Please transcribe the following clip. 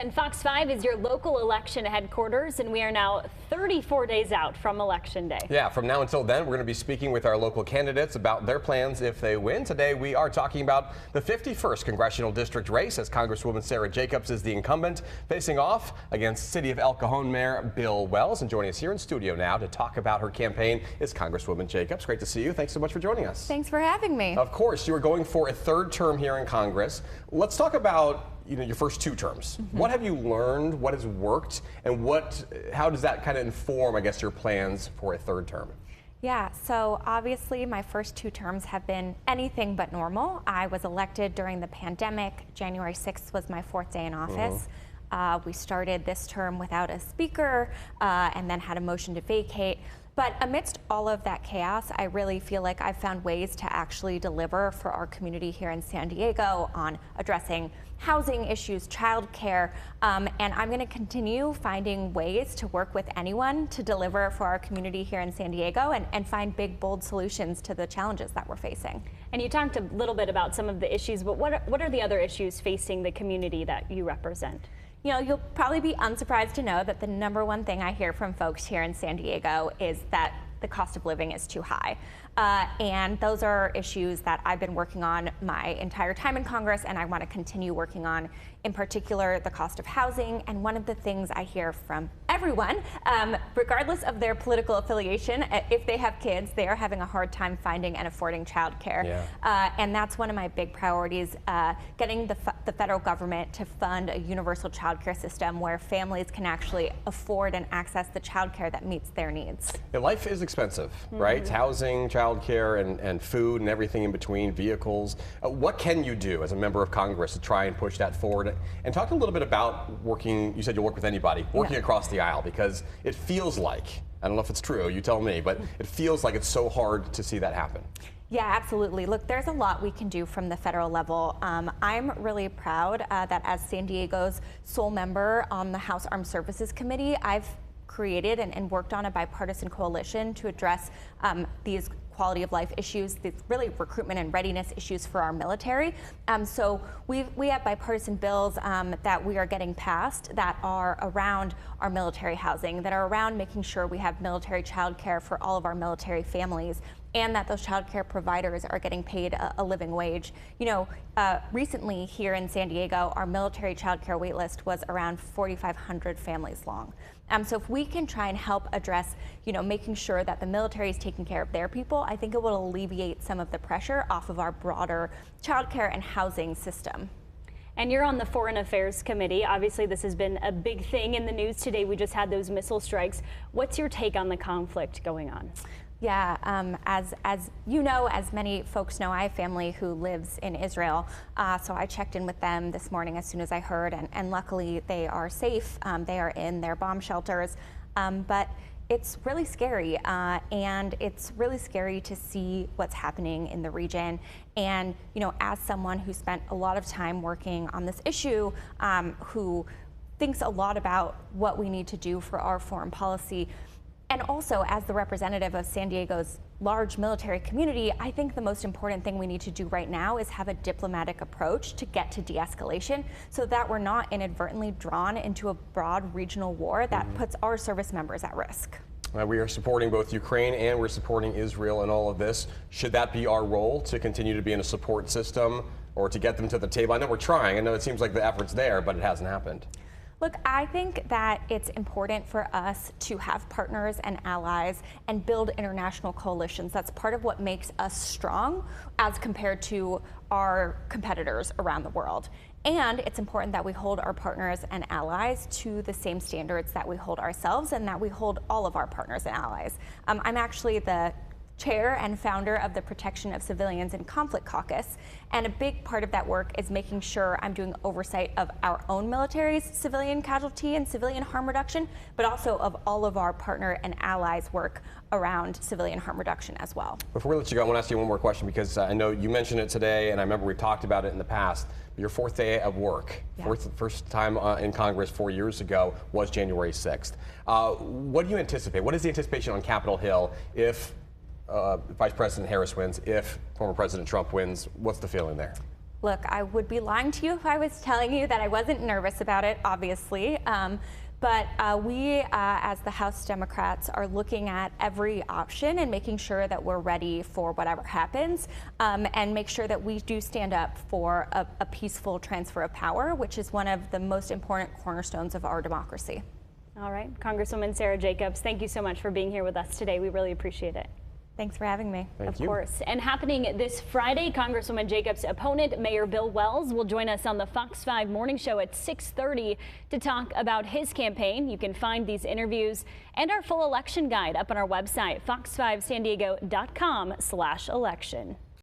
And Fox 5 is your local election headquarters, and we are now 34 days out from Election Day. Yeah, from now until then, we're going to be speaking with our local candidates about their plans if they win. Today, we are talking about the 51st Congressional District race, as Congresswoman Sara Jacobs is the incumbent, facing off against City of El Cajon Mayor Bill Wells. And joining us here in studio now to talk about her campaign is Congresswoman Jacobs. Great to see you. Thanks so much for joining us. Thanks for having me. Of course, you are going for a third term here in Congress. Let's talk about your first two terms. What have you learned? What has worked? And how does that kind of inform, I guess, your plans for a third term? Yeah, so obviously my first two terms have been anything but normal. I was elected during the pandemic. January 6th was my fourth day in office. We started this term without a speaker and then had a motion to vacate. But amidst all of that chaos, I really feel like I've found ways to actually deliver for our community here in San Diego on addressing housing issues, childcare, and I'm going to continue finding ways to work with anyone to deliver for our community here in San Diego and find big, bold solutions to the challenges that we're facing. And you talked a little bit about some of the issues, but what are the other issues facing the community that you represent? You know, you'll probably be unsurprised to know that the number one thing I hear from folks here in San Diego is that the cost of living is too high. And those are issues that I've been working on my entire time in Congress, and I want to continue working on, in particular, the cost of housing. And one of the things I hear from everyone, regardless of their political affiliation, if they have kids, they are having a hard time finding and affording childcare. Yeah. And that's one of my big priorities, getting the federal government to fund a universal childcare system where families can actually afford and access the childcare that meets their needs. Yeah, life is expensive, right? Housing, childcare, and food, and everything in between, vehicles. What can you do as a member of Congress to try and push that forward? And talk a little bit about working, you said you'll work with anybody, working across the aisle, because it feels like, I don't know if it's true, you tell me, but it feels like it's so hard to see that happen. Yeah, absolutely. Look, there's a lot we can do from the federal level. I'm really proud that as San Diego's sole member on the House Armed Services Committee, I've created and worked on a bipartisan coalition to address these quality of life issues, these really recruitment and readiness issues for our military. So we have bipartisan bills that we are getting passed that are around our military housing, that are around making sure we have military childcare for all of our military families, and that those childcare providers are getting paid a living wage. You know, recently here in San Diego, our military childcare wait list was around 4,500 families long. So if we can try and help address, making sure that the military is taking care of their people, I think it will alleviate some of the pressure off of our broader childcare and housing system. And you're on the Foreign Affairs Committee. Obviously, this has been a big thing in the news today. We just had those missile strikes. What's your take on the conflict going on? Yeah, as you know, as many folks know, I have family who lives in Israel, so I checked in with them this morning as soon as I heard, and luckily they are safe. They are in their bomb shelters, but it's really scary, and it's really scary to see what's happening in the region. And, as someone who spent a lot of time working on this issue, who thinks a lot about what we need to do for our foreign policy, and also, as the representative of San Diego's large military community, I think the most important thing we need to do right now is have a diplomatic approach to get to de-escalation so that we're not inadvertently drawn into a broad regional war that puts our service members at risk. We are supporting both Ukraine and we're supporting Israel in all of this. Should that be our role, to continue to be in a support system or to get them to the table? I know we're trying. I know it seems like the effort's there, but it hasn't happened. Look, I think that it's important for us to have partners and allies and build international coalitions. That's part of what makes us strong as compared to our competitors around the world. And it's important that we hold our partners and allies to the same standards that we hold ourselves and that we hold all of our partners and allies. I'm actually the chair and founder of the Protection of Civilians in Conflict Caucus, and a big part of that work is making sure I'm doing oversight of our own military's civilian casualty and civilian harm reduction, but also of all of our partner and allies' work around civilian harm reduction as well. Before we let you go, I want to ask you one more question, because I know you mentioned it today, and I remember we talked about it in the past. Your fourth day of work, first time in Congress 4 years ago, was January 6th. What do you anticipate? What is the anticipation on Capitol Hill if Vice President Harris wins, if former President Trump wins? What's the feeling there? Look, I would be lying to you if I was telling you that I wasn't nervous about it, obviously. But we, as the House Democrats, are looking at every option and making sure that we're ready for whatever happens, and make sure that we do stand up for a peaceful transfer of power, which is one of the most important cornerstones of our democracy. All right, Congresswoman Sara Jacobs, thank you so much for being here with us today. We really appreciate it. Thanks for having me. Thank you. Of course. And happening this Friday, Congresswoman Jacobs' opponent, Mayor Bill Wells, will join us on the Fox 5 morning show at 6:30 to talk about his campaign. You can find these interviews and our full election guide up on our website, fox5sandiego.com/election.